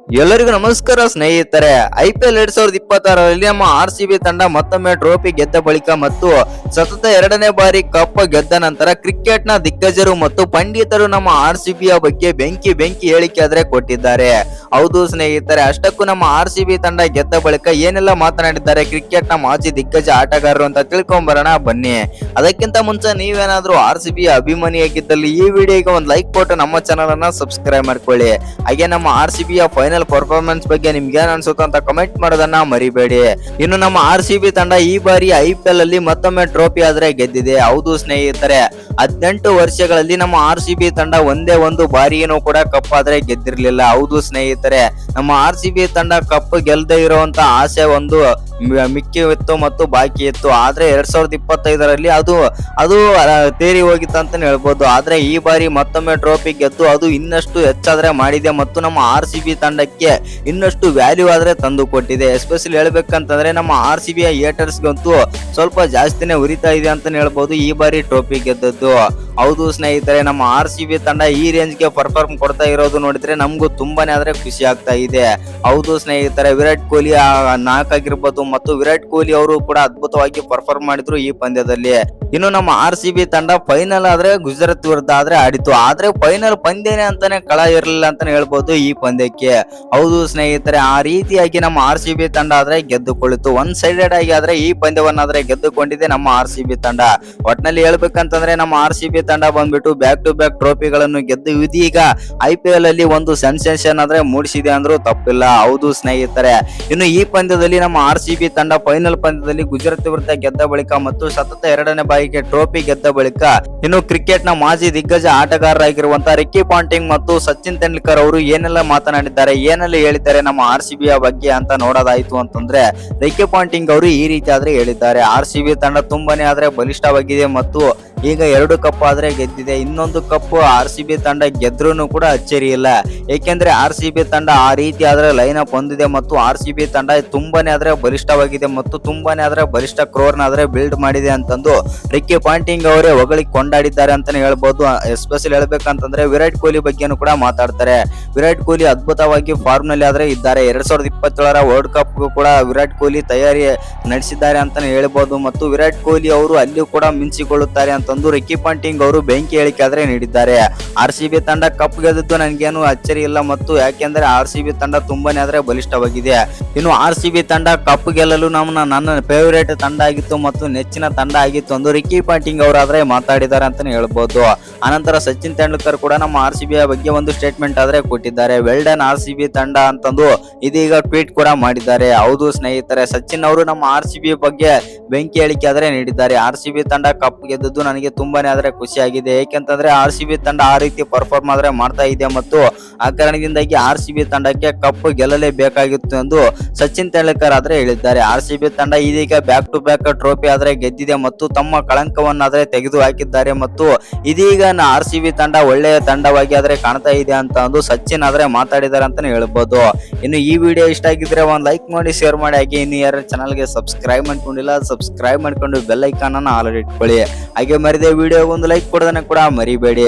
ಎಲ್ಲರಿಗೂ ನಮಸ್ಕಾರ ಸ್ನೇಹಿತರೆ. IPL 2026ರಲ್ಲಿ ನಮ್ಮ RCB ತಂಡ ಮತ್ತೊಮ್ಮೆ ಟ್ರೋಫಿ ಗೆದ್ದ ಬಳಿಕ ಮತ್ತು ಸತತ ಎರಡನೇ ಬಾರಿ ಕಪ್ ಗೆದ್ದ ನಂತರ ಕ್ರಿಕೆಟ್ ನ ದಿಗ್ಗಜರು ಮತ್ತು ಪಂಡಿತರು ನಮ್ಮ RCB ಬಗ್ಗೆ ಬೆಂಕಿ ಹೇಳಿಕೆ ಆದ್ರೆ ಕೊಟ್ಟಿದ್ದಾರೆ. ಹೌದು ಸ್ನೇಹಿತರೆ, ಅಷ್ಟಕ್ಕೂ ನಮ್ಮ RCB ತಂಡ ಗೆದ್ದ ಬಳಿಕ ಏನೆಲ್ಲ ಮಾತನಾಡಿದ್ದಾರೆ ಕ್ರಿಕೆಟ್ ನ ಮಾಜಿ ದಿಗ್ಗಜ ಆಟಗಾರರು ಅಂತ ತಿಳ್ಕೊಂಬರೋಣ ಬನ್ನಿ. ಅದಕ್ಕಿಂತ ಮುಂಚೆ ನೀವೇನಾದ್ರೂ RCB ಅಭಿಮಾನಿಯಾಗಿದ್ದಲ್ಲಿ ಈ ವಿಡಿಯೋಗೆ ಒಂದು ಲೈಕ್ ಕೊಟ್ಟು ನಮ್ಮ ಚಾನಲ್ ಅನ್ನ ಸಬ್ಸ್ಕ್ರೈಬ್ ಮಾಡ್ಕೊಳ್ಳಿ. ಹಾಗೆ ನಮ್ಮ RCB ಫೈನಲ್ ಪರ್ಫಾರ್ಮೆನ್ಸ್ ಬಗ್ಗೆ ನಿಮ್ಗೆ ಏನ್ ಅನ್ಸುತ್ತೆ ಅಂತ ಕಮೆಂಟ್ ಮಾಡೋದನ್ನ ಮರಿಬೇಡಿ. ಇನ್ನು ನಮ್ಮ RCB ತಂಡ ಈ ಬಾರಿ IPL ಅಲ್ಲಿ ಮತ್ತೊಮ್ಮೆ ಟ್ರೋಫಿ ಆದ್ರೆ ಗೆದ್ದಿದೆ. ಹೌದು ಸ್ನೇಹಿತರೆ, 18 ವರ್ಷಗಳಲ್ಲಿ ನಮ್ಮ RCB ತಂಡ ಒಂದೇ ಒಂದು ಬಾರಿಯೇನೂ ಕೂಡ ಕಪ್ ಆದ್ರೆ ಗೆದ್ದಿರ್ಲಿಲ್ಲ. ಹೌದು ಸ್ನೇಹಿತರೆ, ನಮ್ಮ RCB ತಂಡ ಕಪ್ ಗೆಲ್ಲದೆ ಇರುವಂತ ಆಸೆ ಒಂದು ಮಿಕ್ಕಿ ಇತ್ತು ಮತ್ತು ಬಾಕಿ ಇತ್ತು. ಆದ್ರೆ 2025ರಲ್ಲಿ ಅದು ತೇರಿ ಹೋಗಿತ್ತು ಅಂತ ಹೇಳ್ಬೋದು. ಆದ್ರೆ ಈ ಬಾರಿ ಮತ್ತೊಮ್ಮೆ ಟ್ರೋಫಿ ಗೆದ್ದು ಅದು ಇನ್ನಷ್ಟು ಹೆಚ್ಚಾದ್ರೆ ಮಾಡಿದೆ ಮತ್ತು ನಮ್ಮ RCB ತಂಡಕ್ಕೆ ಇನ್ನಷ್ಟು ವ್ಯಾಲ್ಯೂ ಆದ್ರೆ ತಂದು ಕೊಟ್ಟಿದೆ. ಎಸ್ಪೆಷಲಿ ಹೇಳ್ಬೇಕಂತಂದ್ರೆ ನಮ್ಮ RCB ಹೇಟರ್ಸ್ಗಂತೂ ಸ್ವಲ್ಪ ಜಾಸ್ತಿನೇ ಉರಿತಾ ಇದೆ ಅಂತ ಹೇಳ್ಬೋದು ಈ ಬಾರಿ ಟ್ರೋಫಿ ಗೆದ್ದದ್ದು. ಹೌದು ಸ್ನೇಹಿತರೆ, ನಮ್ಮ RCB ತಂಡ ಈ ರೇಂಜ್ಗೆ ಪರ್ಫಾರ್ಮ್ ಕೊಡ್ತಾ ಇರೋದು ನೋಡಿದ್ರೆ ನಮಗೂ ತುಂಬಾನೇ ಆದ್ರೆ ಖುಷಿ ಆಗ್ತಾ ಇದೆ. ಹೌದು ಸ್ನೇಹಿತರೆ, ವಿರಾಟ್ ಕೊಹ್ಲಿ ನಾಲ್ಕಾಗಿರ್ಬೋದು ಮತ್ತು ವಿರಾಟ್ ಕೊಹ್ಲಿ ಅವರು ಕೂಡ ಅದ್ಭುತವಾಗಿ ಪರ್ಫಾರ್ಮ್ ಮಾಡಿದ್ರು ಈ ಪಂದ್ಯದಲ್ಲಿ. ಇನ್ನು ನಮ್ಮ RCB ತಂಡ ಫೈನಲ್ ಆದ್ರೆ ಗುಜರಾತ್ ವಿರುದ್ಧ ಆದ್ರೆ ಆಡಿತು. ಆದ್ರೆ ಫೈನಲ್ ಪಂದ್ಯನೇ ಅಂತಾನೆ ಕಳ ಇರಲಿಲ್ಲ ಅಂತಾನೆ ಹೇಳ್ಬೋದು ಈ ಪಂದ್ಯಕ್ಕೆ. ಹೌದು ಸ್ನೇಹಿತರೆ, ಆ ರೀತಿಯಾಗಿ ನಮ್ಮ RCB ತಂಡ ಆದ್ರೆ ಗೆದ್ದುಕೊಳ್ಳಿತು. ಒನ್ ಸೈಡೆಡ್ ಆಗಿ ಆದ್ರೆ ಈ ಪಂದ್ಯವನ್ನಾದ್ರೆ ಗೆದ್ದುಕೊಂಡಿದೆ ನಮ್ಮ RCB ತಂಡ. ಒಟ್ನಲ್ಲಿ ಹೇಳ್ಬೇಕಂತಂದ್ರೆ ನಮ್ಮ RCB ತಂಡ ಬಂದ್ಬಿಟ್ಟು ಬ್ಯಾಕ್ ಟು ಬ್ಯಾಕ್ ಟ್ರೋಫಿಗಳನ್ನು ಗೆದ್ದು ಇದೀಗ IPL ಅಲ್ಲಿ ಒಂದು ಸೆನ್ಸೇಷನ್ ಆದ್ರೆ ಮೂಡಿಸಿದೆ ಅಂದ್ರೂ ತಪ್ಪಿಲ್ಲ. ಹೌದು ಸ್ನೇಹಿತರೆ, ಇನ್ನು ಈ ಪಂದ್ಯದಲ್ಲಿ ನಮ್ಮ RCB ತಂಡ ಫೈನಲ್ ಪಂದ್ಯದಲ್ಲಿ ಗುಜರಾತ್ ವಿರುದ್ಧ ಗೆದ್ದ ಬಳಿಕ ಮತ್ತು ಸತತ ಎರಡನೇ ಬಾರಿಗೆ ಟ್ರೋಫಿ ಗೆದ್ದ ಬಳಿಕ ಇನ್ನು ಕ್ರಿಕೆಟ್ ನ ಮಾಜಿ ದಿಗ್ಗಜ ಆಟಗಾರರಾಗಿರುವಂತಹ ರಿಕ್ಕಿ ಪಾಂಟಿಂಗ್ ಮತ್ತು ಸಚಿನ್ ತೆಂಡೂಲ್ಕರ್ ಅವರು ಏನೆಲ್ಲ ಮಾತನಾಡಿದ್ದಾರೆ, ಏನೆಲ್ಲ ಹೇಳಿದ್ದಾರೆ ನಮ್ಮ RCB ಬಗ್ಗೆ ಅಂತ ನೋಡೋದಾಯ್ತು ಅಂತಂದ್ರೆ ರಿಕ್ಕಿ ಪಾಂಟಿಂಗ್ ಅವರು ಈ ರೀತಿ ಆದ್ರೆ ಹೇಳಿದ್ದಾರೆ. RCB ತಂಡ ತುಂಬಾನೇ ಆದ್ರೆ ಬಲಿಷ್ಠವಾಗಿದೆ ಮತ್ತು ಈಗ 2 ಕಪ್ ಆದ್ರೆ ಗೆದ್ದಿದೆ. ಇನ್ನೊಂದು ಕಪ್ RCB ತಂಡ ಗೆದ್ರೂ ಕೂಡ ಅಚ್ಚರಿ ಇಲ್ಲ. ಏಕೆಂದ್ರೆ RCB ತಂಡ ಆ ರೀತಿ ಆದ್ರೆ ಲೈನ್ ಅಪ್ ಹೊಂದಿದೆ ಮತ್ತು RCB ತಂಡ ತುಂಬಾನೇ ಆದ್ರೆ ಬಲಿಷ್ಠವಾಗಿದೆ ಮತ್ತು ತುಂಬಾನೇ ಆದ್ರೆ ಬಲಿಷ್ಠ ಕ್ರೋರ್ನ ಆದ್ರೆ ಬಿಲ್ಡ್ ಮಾಡಿದೆ ಅಂತಂದು ರಿಕ್ಕಿ ಪಾಂಟಿಂಗ್ ಅವರೇ ಹೊಗಳಿ ಕೊಂಡಾಡಿದ್ದಾರೆ ಅಂತಾನೆ ಹೇಳ್ಬೋದು. ಎಸ್ಪೆಷಲಿ ಹೇಳ್ಬೇಕಂತಂದ್ರೆ ವಿರಾಟ್ ಕೊಹ್ಲಿ ಬಗ್ಗೆನೂ ಕೂಡ ಮಾತಾಡ್ತಾರೆ. ವಿರಾಟ್ ಕೊಹ್ಲಿ ಅದ್ಭುತವಾಗಿ ಫಾರ್ಮ್ ನಲ್ಲಿ ಆದ್ರೆ ಇದ್ದಾರೆ. 2027ರ ವರ್ಲ್ಡ್ ಕಪ್ ಕೂಡ ವಿರಾಟ್ ಕೊಹ್ಲಿ ತಯಾರಿ ನಡೆಸಿದ್ದಾರೆ ಅಂತಾನೆ ಹೇಳ್ಬೋದು ಮತ್ತು ವಿರಾಟ್ ಕೊಹ್ಲಿ ಅವರು ಅಲ್ಲಿ ಕೂಡ ಮಿಂಚಿಕೊಳ್ಳುತ್ತಾರೆ ಅಂತಂದು ರಿಕ್ಕಿ ಪಾಂಟಿಂಗ್ ಅವರು ಬೆಂಕಿ ಹೇಳಿಕೆ ಆದ್ರೆ ನೀಡಿದ್ದಾರೆ. RCB ತಂಡ ಕಪ್ ಗೆದ್ದು ನನಗೇನು ಅಚ್ಚರಿ ಇಲ್ಲ ಮತ್ತು ಯಾಕೆಂದ್ರೆ RCB ತಂಡ ತುಂಬಾನೇ ಆದ್ರೆ ಬಲಿಷ್ಠವಾಗಿದೆ. ಇನ್ನು RCB ತಂಡ ಕಪ್ ಗೆಲ್ಲಲು ನನ್ನ ಫೇವರೇಟ್ ತಂಡ ಆಗಿತ್ತು ಮತ್ತು ನೆಚ್ಚಿನ ತಂಡ ಆಗಿತ್ತು ಎಂದು ರಿಕ್ಕಿ ಪಾಂಟಿಂಗ್ ಅವರಾದ್ರೆ ಮಾತಾಡಿದ್ದಾರೆ ಅಂತಾನೆ ಹೇಳ್ಬೋದು. ಅನಂತರ ಸಚಿನ್ ತೆಂಡೂಲ್ಕರ್ ಕೂಡ ನಮ್ಮ RCB ಬಗ್ಗೆ ಒಂದು ಸ್ಟೇಟ್ಮೆಂಟ್ ಆದ್ರೆ ಕೊಟ್ಟಿದ್ದಾರೆ. ವೆಲ್ಡನ್ RCB ತಂಡ ಅಂತಂದು ಇದೀಗ ಟ್ವೀಟ್ ಕೂಡ ಮಾಡಿದ್ದಾರೆ. ಹೌದು ಸ್ನೇಹಿತರೆ, ಸಚಿನ್ ಅವರು ನಮ್ಮ RCB ಬಗ್ಗೆ ಬೆಂಕಿ ಹೇಳಿಕೆ ಆದ್ರೆ ನೀಡಿದ್ದಾರೆ. RCB ತಂಡ ಕಪ್ ಗೆದ್ದದ್ದು ನನಗೆ ತುಂಬಾನೇ ಆದ್ರೆ ಖುಷಿಯಾಗಿದೆ. ಏಕೆಂತಂದ್ರೆ RCB ತಂಡ ಆ ರೀತಿ ಪರ್ಫಾರ್ಮ್ ಆದ್ರೆ ಮಾಡ್ತಾ ಇದೆ ಮತ್ತು ಆ ಕಾರಣದಿಂದಾಗಿ RCB ತಂಡಕ್ಕೆ ಕಪ್ ಗೆಲ್ಲಲೇಬೇಕಾಗಿತ್ತು ಎಂದು ಸಚಿನ್ ತೆಂಡೂಲ್ಕರ್ ಆದ್ರೆ ಹೇಳಿದ್ದಾರೆ. RCB ತಂಡ ಇದೀಗ ಬ್ಯಾಕ್ ಟು ಬ್ಯಾಕ್ ಟ್ರೋಫಿ ಆದ್ರೆ ಗೆದ್ದಿದೆ ಮತ್ತು ತಮ್ಮ ಕಳಂಕವನ್ನಾದ್ರೆ ತೆಗೆದು ಹಾಕಿದ್ದಾರೆ ಮತ್ತು ಇದೀಗ RCB ತಂಡ ಒಳ್ಳೆಯ ತಂಡವಾಗಿ ಆದ್ರೆ ಕಾಣ್ತಾ ಇದೆ ಅಂತ ಅಂದು ಸಚಿನ್ ಆದ್ರೆ ಮಾತಾಡಿದ್ದಾರೆ ಅಂತಾನೆ ಹೇಳ್ಬೋದು. ಇನ್ನು ಈ ವಿಡಿಯೋ ಇಷ್ಟ ಆಗಿದ್ರೆ ಒಂದು ಲೈಕ್ ಮಾಡಿ, ಶೇರ್ ಮಾಡಿ. ಹಾಗೆ ಇನ್ನು ಯಾರು ಚಾನಲ್ಗೆ ಸಬ್ಸ್ಕ್ರೈಬ್ ಮಾಡ್ಕೊಂಡಿಲ್ಲ ಸಬ್ಸ್ಕ್ರೈಬ್ ಮಾಡ್ಕೊಂಡು ಬೆಲ್ ಐಕಾನ್ ಅನ್ನ ಆಲ್ ಇಟ್ಕೊಳ್ಳಿ. ಹಾಗೆ ಮರಿದೆ ವಿಡಿಯೋಗೆ ಒಂದು ಲೈಕ್ ಕೊಡೋದನ್ನ ಕೂಡ ಮರಿಬೇಡಿ.